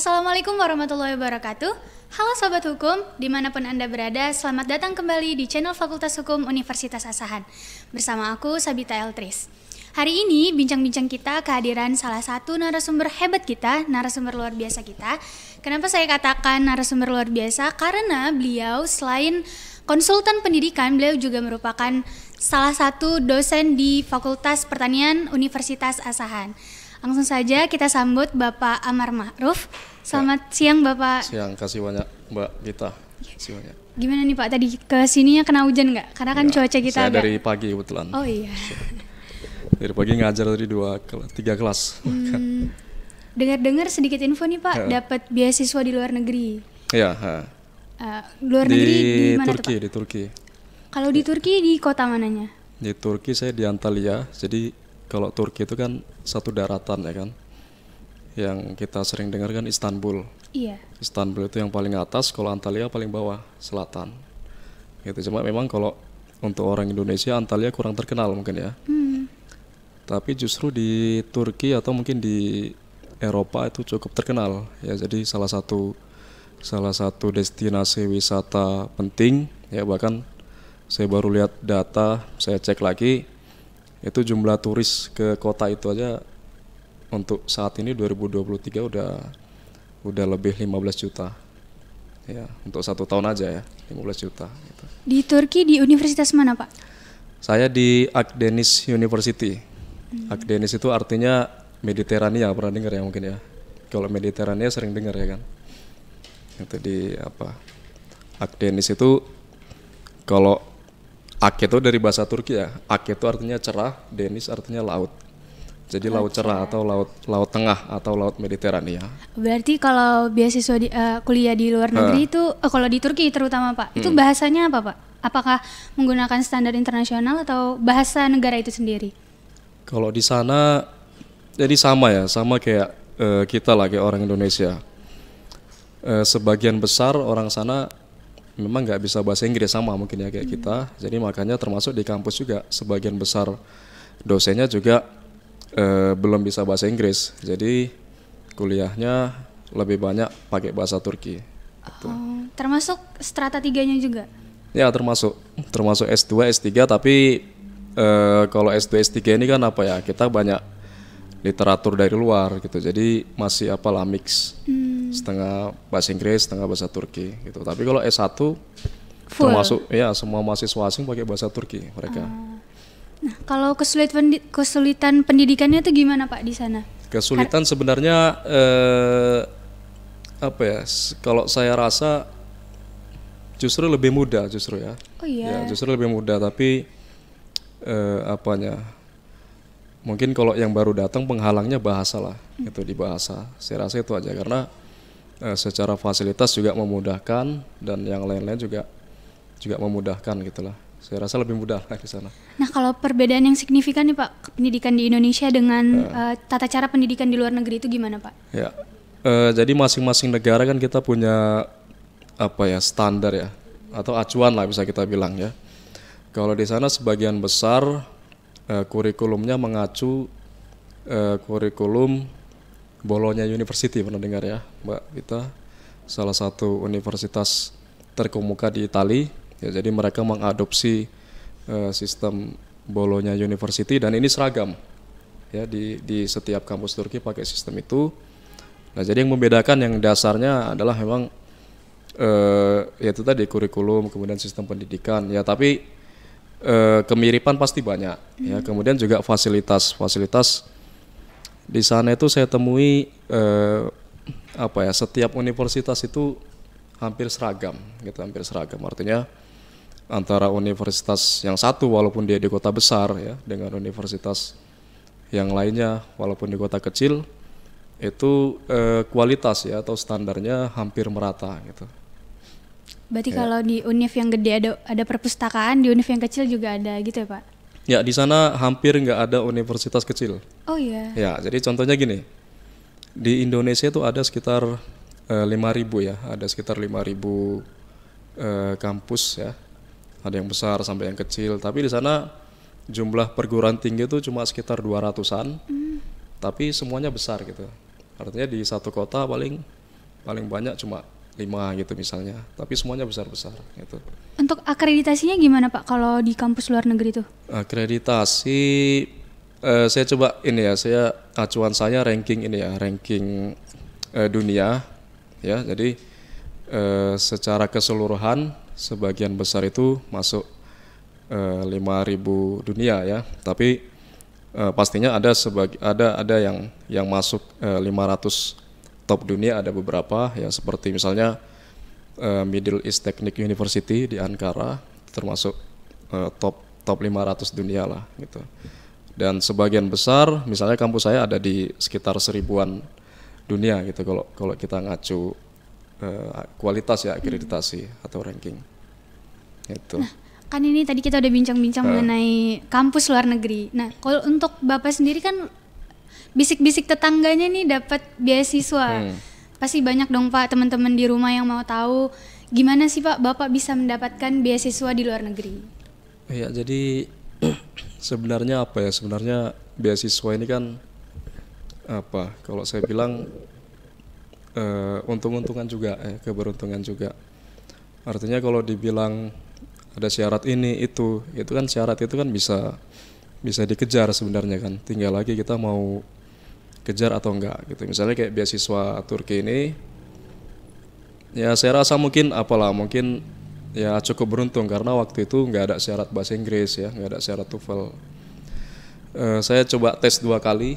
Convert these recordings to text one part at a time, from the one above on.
Assalamualaikum warahmatullahi wabarakatuh. Halo Sobat Hukum, dimanapun Anda berada, selamat datang kembali di channel Fakultas Hukum Universitas Asahan. Bersama aku, Sabita Eltris. Hari ini, bincang-bincang kita kehadiran salah satu narasumber hebat kita, narasumber luar biasa kita. Kenapa saya katakan narasumber luar biasa? Karena beliau selain konsultan pendidikan, beliau juga merupakan salah satu dosen di Fakultas Pertanian Universitas Asahan. Langsung saja kita sambut Bapak Amar Ma'ruf. Selamat siang Bapak. Siang, kasih banyak Mbak Gita. Kasih banyak. Gimana nih Pak, tadi ke sininya kena hujan nggak? Karena kan cuaca kita saya agak... dari pagi kebetulan. Oh iya. Dari pagi ngajar dari 3 kelas. Dengar-dengar sedikit info nih Pak, dapat beasiswa di luar negeri. Iya. Luar negeri di mana Turki, tuh Pak? di Turki. Kalau di Turki di kota mananya? Di Turki saya di Antalya. Jadi kalau Turki itu kan satu daratan ya kan. Yang kita sering dengar kan Istanbul. Iya. Istanbul itu yang paling atas, kalau Antalya paling bawah, selatan. Gitu. Cuma memang kalau untuk orang Indonesia Antalya kurang terkenal mungkin ya. Tapi justru di Turki atau mungkin di Eropa itu cukup terkenal ya. Jadi salah satu destinasi wisata penting ya, bahkan saya baru lihat data, saya cek lagi itu jumlah turis ke kota itu aja untuk saat ini 2023 udah lebih 15 juta ya, untuk 1 tahun aja ya 15 juta gitu. Di Turki di universitas mana Pak? Saya di Akdeniz University. Akdeniz itu artinya Mediterania, pernah dengar ya mungkin ya. Kalau Mediterania sering dengar ya kan. Itu di apa? Akdeniz itu kalau Ak itu dari bahasa Turki ya. Ak itu artinya cerah, Deniz artinya laut. Jadi laut cerah atau laut tengah atau laut Mediterania. Berarti kalau beasiswa kuliah di luar negeri itu kalau di Turki terutama Pak, itu bahasanya apa Pak? Apakah menggunakan standar internasional atau bahasa negara itu sendiri? Kalau di sana jadi sama ya, sama kayak kita lah, kayak orang Indonesia. Sebagian besar orang sana memang nggak bisa bahasa Inggris, sama mungkin ya kayak kita. Jadi makanya termasuk di kampus juga sebagian besar dosennya juga belum bisa bahasa Inggris. Jadi kuliahnya lebih banyak pakai bahasa Turki. Gitu. Termasuk strata 3-nya juga? Ya termasuk S2, S3, tapi kalau S2, S3 ini kan apa ya, kita banyak literatur dari luar gitu. Jadi masih apalah mix. Setengah bahasa Inggris, setengah bahasa Turki gitu. Tapi kalau S1 termasuk ya semua mahasiswa asing pakai bahasa Turki mereka. Nah, kalau kesulitan pendidikannya itu gimana Pak di sana? Kesulitan sebenarnya apa ya? Kalau saya rasa justru lebih mudah justru ya. Oh iya. Ya, justru lebih mudah, tapi apanya? Mungkin kalau yang baru datang penghalangnya bahasa lah, itu di bahasa. Saya rasa itu aja, karena secara fasilitas juga memudahkan dan yang lain-lain juga memudahkan gitulah. Saya rasa lebih mudah lah di sana. Nah, kalau perbedaan yang signifikan nih Pak, pendidikan di Indonesia dengan tata cara pendidikan di luar negeri itu gimana Pak? Ya, jadi masing-masing negara kan kita punya apa ya, standar ya, atau acuan lah bisa kita bilang ya. Kalau di sana sebagian besar kurikulumnya mengacu kurikulum Bologna University, pernah dengar ya Mbak Gita? Salah satu universitas terkemuka di Italia ya, jadi mereka mengadopsi sistem Bologna University dan ini seragam ya, di setiap kampus Turki pakai sistem itu. Nah, jadi yang membedakan yang dasarnya adalah memang ya itu tadi kurikulum, kemudian sistem pendidikan ya, tapi kemiripan pasti banyak ya. Kemudian juga fasilitas di sana itu saya temui apa ya, setiap universitas itu hampir seragam gitu, hampir seragam. Artinya antara universitas yang satu walaupun dia di kota besar ya dengan universitas yang lainnya walaupun di kota kecil itu kualitas ya atau standarnya hampir merata gitu. Berarti kalau di univ yang gede ada perpustakaan, di univ yang kecil juga ada gitu ya Pak? Ya, di sana hampir nggak ada universitas kecil. Oh iya. Ya, jadi contohnya gini, di Indonesia itu ada sekitar 5.000 ya, ada sekitar 5.000 kampus ya, ada yang besar sampai yang kecil. Tapi di sana jumlah perguruan tinggi itu cuma sekitar 200-an, tapi semuanya besar gitu. Artinya di satu kota paling paling banyak cuma 5 gitu misalnya, tapi semuanya besar-besar gitu. Untuk akreditasinya gimana Pak kalau di kampus luar negeri tuh? Akreditasi saya coba ini ya, acuan saya ranking ini ya, ranking dunia ya. Jadi secara keseluruhan sebagian besar itu masuk 5.000 dunia ya. Tapi pastinya ada yang masuk 500 top dunia, ada beberapa ya, seperti misalnya Middle East Technic University di Ankara termasuk top 500 dunia lah gitu. Dan sebagian besar misalnya kampus saya ada di sekitar 1000-an dunia gitu kalau kita ngacu kualitas ya, akreditasi atau ranking gitu. Nah, kan ini tadi kita udah bincang-bincang mengenai kampus luar negeri. Nah, kalau untuk Bapak sendiri kan bisik-bisik tetangganya nih dapat beasiswa. Pasti banyak dong Pak teman-teman di rumah yang mau tahu gimana sih Pak Bapak bisa mendapatkan beasiswa di luar negeri. Ya, jadi sebenarnya beasiswa ini kan kalau saya bilang untung-untungan juga, keberuntungan juga. Artinya kalau dibilang ada syarat ini itu kan syarat itu kan bisa dikejar sebenarnya kan. Tinggal lagi kita mau kejar atau enggak gitu. Misalnya kayak beasiswa Turki ini, ya saya rasa mungkin ya cukup beruntung karena waktu itu nggak ada syarat bahasa Inggris ya, nggak ada syarat TOEFL. Saya coba tes 2 kali.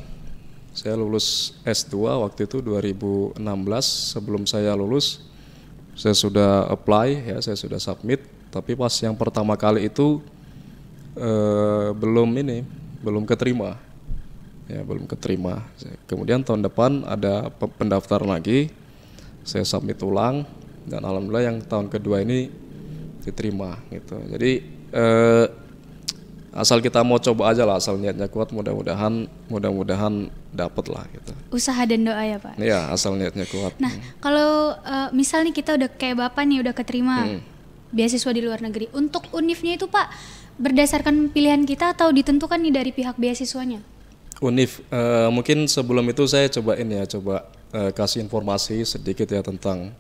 Saya lulus S2 waktu itu 2016. Sebelum saya lulus, saya sudah apply ya, saya sudah submit. Tapi pas yang pertama kali itu belum keterima. Ya, belum keterima. Kemudian tahun depan ada pendaftaran lagi. Saya submit ulang dan alhamdulillah yang tahun kedua ini diterima gitu. Jadi asal kita mau coba aja lah, asal niatnya kuat, mudah-mudahan dapet lah gitu. Usaha dan doa ya Pak. Iya, asal niatnya kuat. Nah, kalau misal nih kita udah kayak Bapak nih udah keterima beasiswa di luar negeri. Untuk UNIF-nya itu Pak berdasarkan pilihan kita atau ditentukan nih dari pihak beasiswanya? UNIF, mungkin sebelum itu saya coba kasih informasi sedikit ya tentang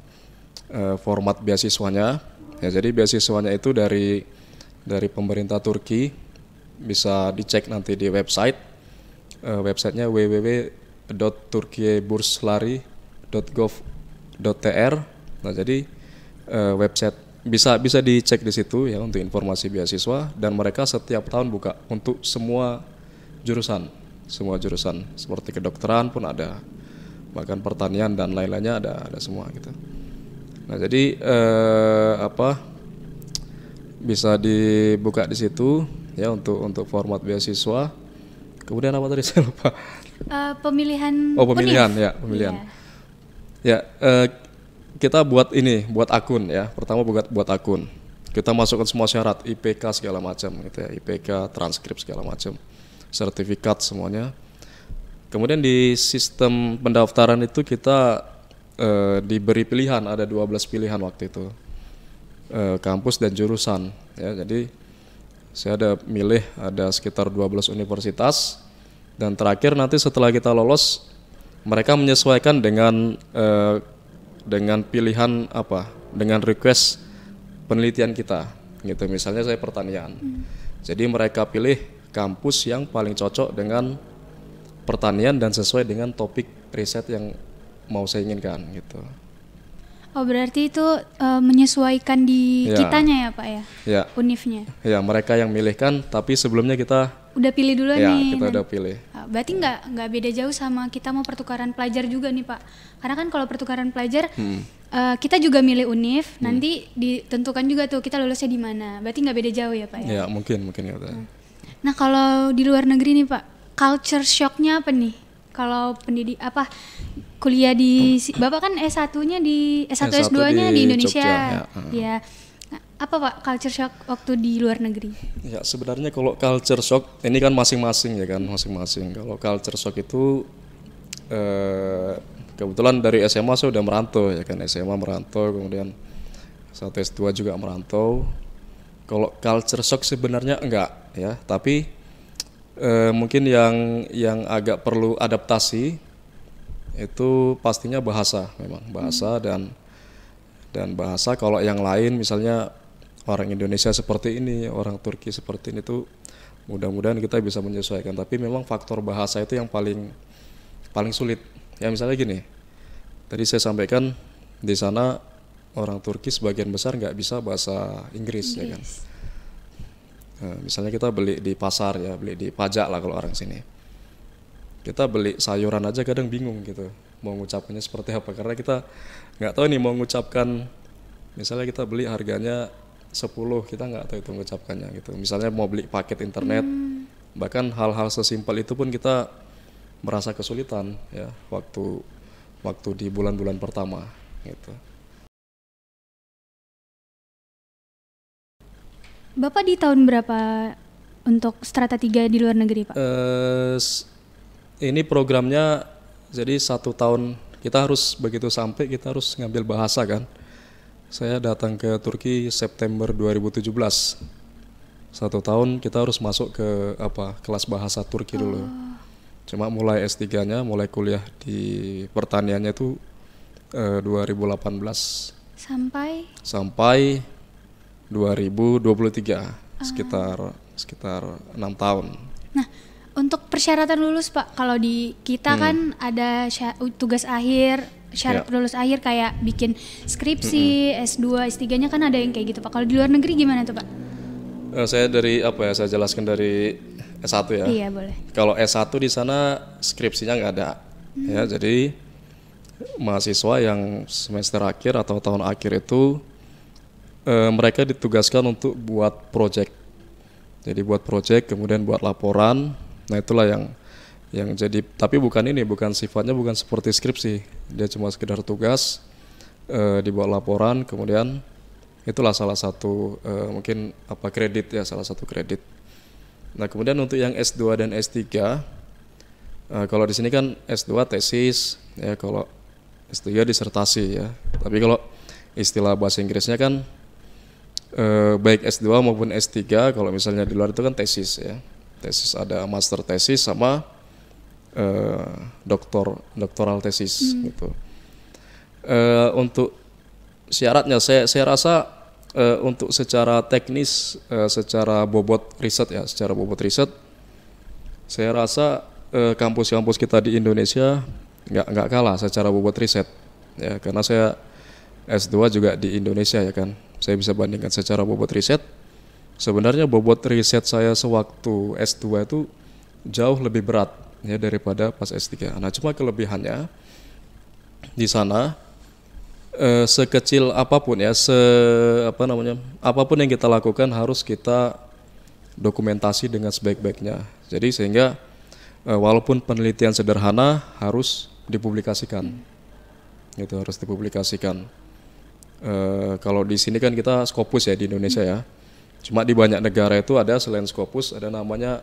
format beasiswanya. Ya, jadi beasiswanya itu dari pemerintah Turki, bisa dicek nanti di websitenya www.turkieburslari.gov.tr. Nah, jadi website bisa dicek di situ ya untuk informasi beasiswa, dan mereka setiap tahun buka untuk semua jurusan seperti kedokteran pun ada, bahkan pertanian dan lain-lainnya ada semua gitu. Nah, jadi bisa dibuka di situ ya untuk format beasiswa. Kemudian apa tadi saya lupa. Pemilihan. Pemilihan UNIF. ya, pemilihan. Ya, kita buat akun ya. Pertama buat akun. Kita masukkan semua syarat, IPK segala macam gitu ya, IPK, transkrip segala macam, sertifikat semuanya. Kemudian di sistem pendaftaran itu kita diberi pilihan, ada 12 pilihan waktu itu, kampus dan jurusan ya. Jadi saya ada sekitar 12 universitas, dan terakhir nanti setelah kita lolos mereka menyesuaikan dengan pilihan dengan request penelitian kita gitu. Misalnya saya pertanian, jadi mereka pilih kampus yang paling cocok dengan pertanian dan sesuai dengan topik riset yang mau saya inginkan gitu. Oh, berarti itu menyesuaikan di kitanya ya Pak ya? Ya. UNIF-nya. Ya, mereka yang milihkan, tapi sebelumnya kita udah pilih dulu ya, nih. kita udah pilih. Berarti nggak beda jauh sama kita mau pertukaran pelajar juga nih Pak. Karena kan kalau pertukaran pelajar kita juga milih UNIF, nanti ditentukan juga tuh kita lulusnya di mana. Berarti nggak beda jauh ya Pak ya? Ya, mungkin ya. Nah, kalau di luar negeri nih Pak, culture shock-nya apa nih? Kalau kuliah di Bapak kan S1-nya di S1 S2-nya di Indonesia. Jogja, ya. Nah, apa Pak culture shock waktu di luar negeri? Ya, sebenarnya kalau culture shock ini kan masing-masing ya kan, masing-masing. Kalau culture shock itu kebetulan dari SMA saya udah merantau ya kan, SMA merantau, kemudian S1 S2 juga merantau. Kalau culture shock sebenarnya enggak ya, tapi mungkin yang agak perlu adaptasi itu pastinya bahasa, memang bahasa dan bahasa. Kalau yang lain misalnya orang Indonesia seperti ini, orang Turki seperti ini tuh mudah-mudahan kita bisa menyesuaikan. Tapi memang faktor bahasa itu yang paling sulit. Ya misalnya gini, tadi saya sampaikan di sana orang Turki sebagian besar nggak bisa bahasa Inggris. Ya kan. Nah, misalnya kita beli di pasar ya, beli di pajak lah kalau orang sini. Kita beli sayuran aja kadang bingung gitu, mau ngucapkannya seperti apa karena kita nggak tahu nih mau ngucapkan. Misalnya kita beli harganya 10, kita nggak tahu itu mengucapkannya gitu. Misalnya mau beli paket internet, bahkan hal-hal sesimpel itu pun kita merasa kesulitan ya waktu di bulan-bulan pertama gitu. Bapak di tahun berapa untuk Strata 3 di luar negeri, Pak? Ini programnya jadi 1 tahun, kita harus begitu sampai kita harus ngambil bahasa kan. Saya datang ke Turki September 2017. 1 tahun kita harus masuk ke kelas bahasa Turki dulu. Cuma mulai S3-nya, mulai kuliah di pertaniannya itu 2018 sampai 2023, sekitar 6 tahun. Nah, untuk persyaratan lulus, Pak, kalau di kita kan ada tugas akhir, syarat lulus akhir kayak bikin skripsi, S2, S3-nya kan ada yang kayak gitu, Pak. Kalau di luar negeri gimana tuh, Pak? Saya dari saya jelaskan dari S1 ya. Iya, boleh. Kalau S1 di sana skripsinya nggak ada. Ya, jadi mahasiswa yang semester akhir atau tahun akhir itu mereka ditugaskan untuk buat project. Jadi buat project, kemudian buat laporan. Nah, itulah yang jadi, tapi bukan sifatnya bukan seperti skripsi. Dia cuma sekedar tugas, dibuat laporan, kemudian itulah salah satu mungkin kredit ya, salah satu kredit. Nah, kemudian untuk yang S2 dan S3, kalau di sini kan S2 tesis, ya kalau S3 disertasi ya. Tapi kalau istilah bahasa Inggrisnya kan baik S2 maupun S3, kalau misalnya di luar itu kan tesis ya. Tesis ada master tesis sama doktoral tesis gitu. Untuk syaratnya saya rasa untuk secara teknis, secara bobot riset, saya rasa kampus-kampus kita di Indonesia nggak kalah secara bobot riset ya, karena saya S2 juga di Indonesia ya kan. Saya bisa bandingkan secara bobot riset. Sebenarnya bobot riset saya sewaktu S2 itu jauh lebih berat ya daripada pas S3. Nah, cuma kelebihannya di sana sekecil apapun ya, apapun yang kita lakukan harus kita dokumentasi dengan sebaik-baiknya. Jadi sehingga walaupun penelitian sederhana harus dipublikasikan. Itu harus dipublikasikan. Kalau di sini kan kita Scopus ya di Indonesia ya. Cuma di banyak negara itu ada selain Scopus ada namanya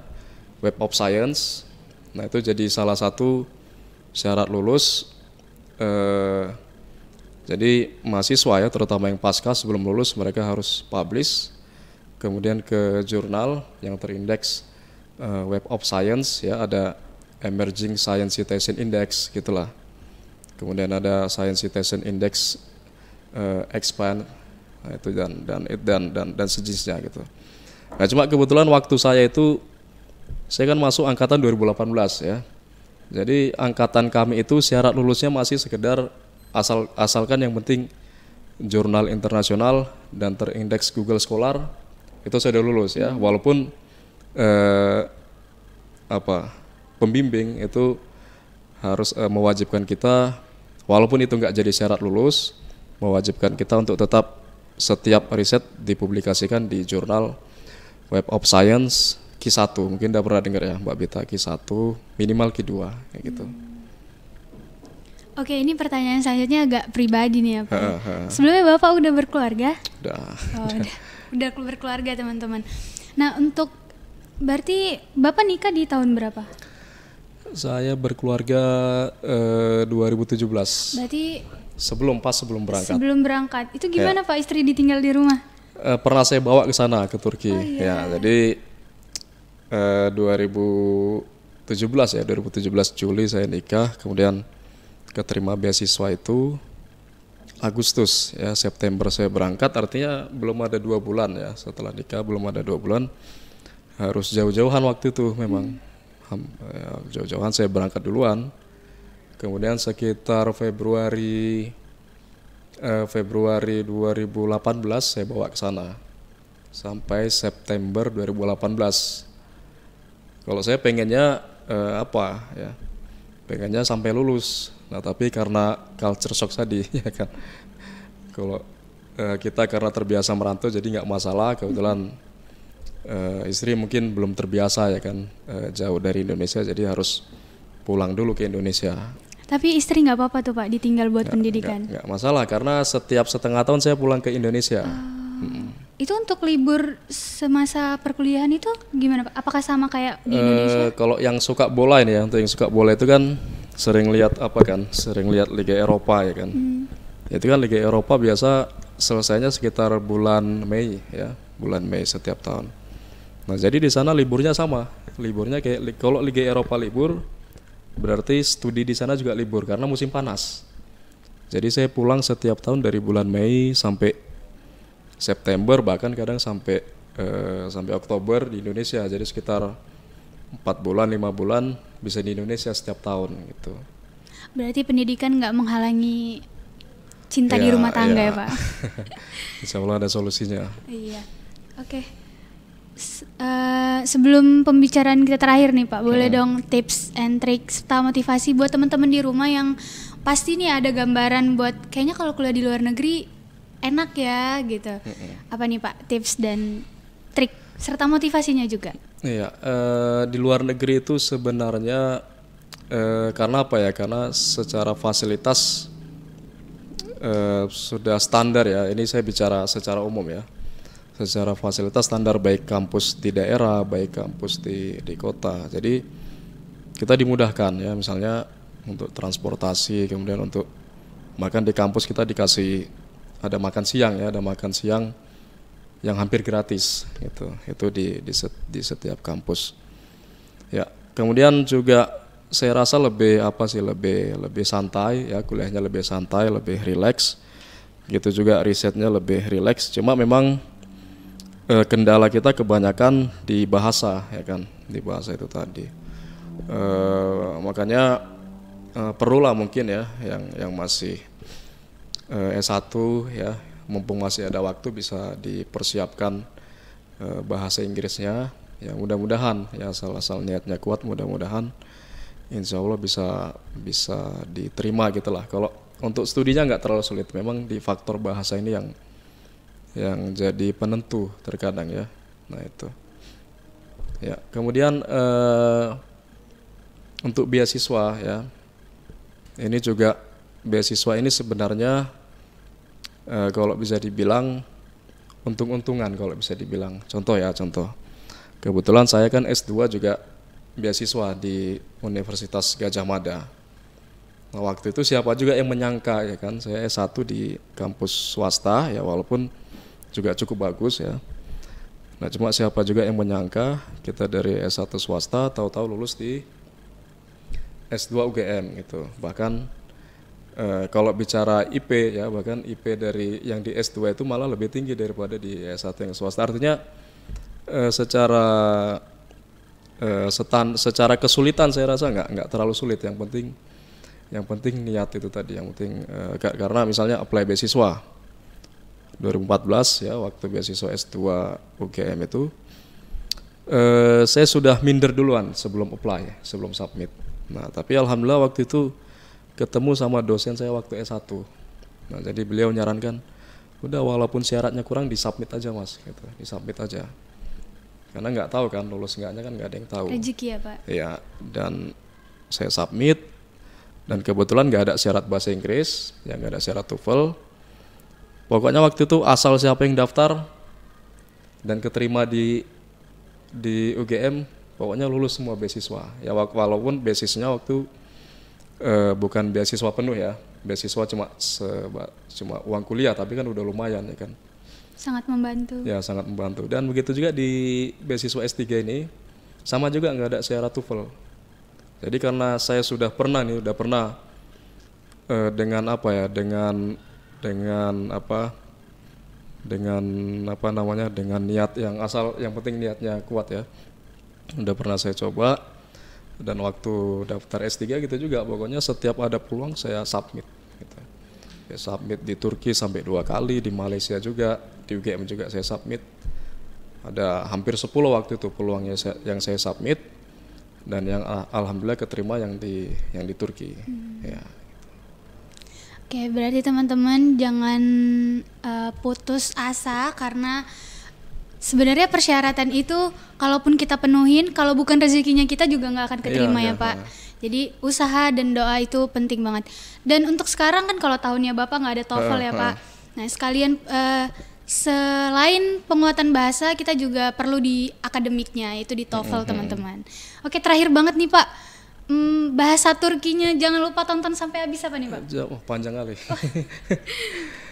Web of Science. Nah, itu jadi salah satu syarat lulus. Jadi mahasiswa ya, terutama yang pasca sebelum lulus mereka harus publish, kemudian ke jurnal yang terindeks Web of Science ya, ada Emerging Science Citation Index gitulah. Kemudian ada Science Citation Index Expand, nah itu dan sejenisnya gitu. Nah, cuma kebetulan waktu saya kan masuk angkatan 2018 ya. Jadi angkatan kami itu syarat lulusnya masih sekedar asalkan yang penting jurnal internasional dan terindeks Google Scholar itu sudah lulus ya. Walaupun pembimbing itu harus mewajibkan kita, walaupun itu nggak jadi syarat lulus, mewajibkan kita untuk tetap setiap riset dipublikasikan di jurnal Web of Science Q1. Mungkin udah pernah dengar ya Mbak Bita, Q1 minimal Q2 kayak gitu. Oke, ini pertanyaan selanjutnya agak pribadi nih ya Pak. Sebelumnya Bapak udah berkeluarga? Udah berkeluarga teman-teman. Nah, berarti Bapak nikah di tahun berapa? Saya berkeluarga 2017. Berarti sebelum berangkat. Sebelum berangkat. Itu gimana Pak, istri ditinggal di rumah? Pernah saya bawa ke sana ke Turki. Iya. Ya, jadi 2017 Juli saya nikah, kemudian keterima beasiswa itu Agustus ya, September saya berangkat, artinya belum ada 2 bulan ya, setelah nikah belum ada 2 bulan, harus jauh-jauhan waktu itu memang. Jauh-jauhan saya berangkat duluan, kemudian sekitar Februari 2018 saya bawa ke sana sampai September 2018. Kalau saya pengennya pengennya sampai lulus. Nah tapi karena culture shock tadi ya kan, kalau kita karena terbiasa merantau jadi nggak masalah. Kebetulan istri mungkin belum terbiasa ya kan, jauh dari Indonesia, jadi harus pulang dulu ke Indonesia. Tapi istri nggak apa-apa tuh Pak ditinggal buat pendidikan? Nggak masalah, karena setiap setengah tahun saya pulang ke Indonesia. Itu untuk libur semasa perkuliahan itu gimana Pak? Apakah sama kayak di Indonesia? Kalau yang suka bola ini ya, untuk yang suka bola itu kan sering lihat Liga Eropa ya kan. Itu kan Liga Eropa biasa selesainya sekitar bulan Mei ya, bulan Mei setiap tahun. Nah jadi di sana liburnya sama, liburnya kayak kalau Liga Eropa libur, berarti studi di sana juga libur karena musim panas. Jadi saya pulang setiap tahun dari bulan Mei sampai September, bahkan kadang sampai Oktober di Indonesia. Jadi sekitar 4 bulan, 5 bulan bisa di Indonesia setiap tahun gitu. Berarti pendidikan nggak menghalangi cinta di rumah tangga ya Pak? Insya Allah ada solusinya. Iya, oke. Sebelum pembicaraan kita terakhir nih Pak, boleh dong tips and tricks serta motivasi buat teman-teman di rumah yang pasti nih ada gambaran buat kayaknya kalau kuliah di luar negeri enak ya gitu. Apa nih Pak tips dan trik serta motivasinya juga? Iya, di luar negeri itu sebenarnya karena apa ya? Karena secara fasilitas sudah standar ya. Ini saya bicara secara umum ya. Secara fasilitas standar, baik kampus di daerah, baik kampus di kota. Jadi kita dimudahkan ya, misalnya untuk transportasi, kemudian untuk makan di kampus kita dikasih ada makan siang ya, ada makan siang yang hampir gratis gitu. Itu di setiap kampus. Ya, kemudian juga saya rasa lebih santai ya, kuliahnya lebih santai, lebih rileks. Gitu juga risetnya lebih rileks. Cuma memang kendala kita kebanyakan di bahasa ya kan, di bahasa itu tadi. Makanya perlulah mungkin ya yang masih S1 ya, mumpung masih ada waktu bisa dipersiapkan bahasa Inggrisnya ya, mudah-mudahan ya, asal niatnya kuat, mudah-mudahan insya Allah bisa diterima gitulah. Kalau untuk studinya nggak terlalu sulit, memang di faktor bahasa ini yang jadi penentu terkadang ya. Nah itu ya. Kemudian untuk beasiswa ya, ini juga beasiswa ini sebenarnya kalau bisa dibilang untung-untungan, kalau bisa dibilang. Contoh kebetulan saya kan S2 juga beasiswa di Universitas Gadjah Mada. Nah waktu itu siapa juga yang menyangka ya kan, saya S1 di kampus swasta ya, walaupun juga cukup bagus ya. Nah cuma siapa juga yang menyangka kita dari S1 swasta tahu-tahu lulus di S2 UGM gitu. Bahkan kalau bicara IP ya, bahkan IP dari yang di S2 itu malah lebih tinggi daripada di S1 yang swasta. Artinya secara kesulitan saya rasa nggak terlalu sulit. Yang penting niat itu tadi, yang penting karena misalnya apply beasiswa 2014 ya, waktu beasiswa S2 UGM itu saya sudah minder duluan sebelum apply, sebelum submit. Nah tapi alhamdulillah waktu itu ketemu sama dosen saya waktu S1. Nah jadi beliau nyarankan, udah walaupun syaratnya kurang disubmit aja mas gitu, disubmit aja. Karena nggak tahu kan lulus enggaknya, kan nggak ada yang tahu. Rezeki ya Pak? Iya, dan saya submit, dan kebetulan nggak ada syarat bahasa Inggris, ya nggak ada syarat TOEFL. Pokoknya waktu itu asal siapa yang daftar dan keterima di UGM, pokoknya lulus semua beasiswa. Ya walaupun beasiswanya waktu bukan beasiswa penuh ya, beasiswa cuma uang kuliah, tapi kan udah lumayan ya kan. Sangat membantu. Ya sangat membantu. Dan begitu juga di beasiswa S3 ini sama juga nggak ada syarat TOEFL. Jadi karena saya sudah pernah dengan apa ya, dengan apa namanya, dengan niat yang asal, yang penting niatnya kuat ya. Udah pernah saya coba, dan waktu daftar S3 gitu juga, pokoknya setiap ada peluang saya submit gitu. Saya submit di Turki sampai 2 kali, di Malaysia juga, di UGM juga saya submit. Ada hampir 10 waktu itu peluangnya yang saya submit, dan yang alhamdulillah keterima yang di Turki. Ya. Oke, berarti teman-teman jangan putus asa, karena sebenarnya persyaratan itu kalaupun kita penuhin, kalau bukan rezekinya kita juga nggak akan keterima ya Pak. Jadi usaha dan doa itu penting banget. Dan untuk sekarang kan kalau tahunnya Bapak nggak ada TOEFL ya Pak. Nah sekalian selain penguatan bahasa, kita juga perlu di akademiknya, itu di TOEFL teman-teman. Oke, terakhir banget nih Pak. Bahasa Turkinya jangan lupa tonton sampai habis apa nih Pak? Panjang kali.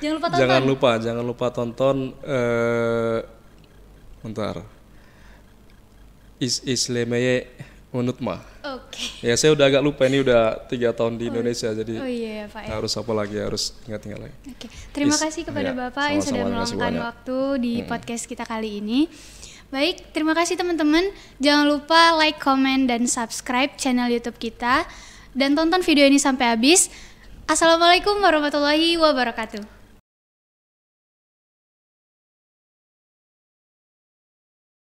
Jangan lupa tonton. Jangan lupa tonton. Bentar. Islemeye unutma. Oke. Ya saya udah agak lupa, ini udah 3 tahun di Indonesia, jadi iya, Pak, ya. harus apa lagi, harus ingat-ingat lagi. Oke. Terima kasih kepada Bapak yang sudah meluangkan waktu di podcast kita kali ini. Baik, terima kasih teman-teman. Jangan lupa like, comment, dan subscribe channel YouTube kita. Dan tonton video ini sampai habis. Assalamualaikum warahmatullahi wabarakatuh.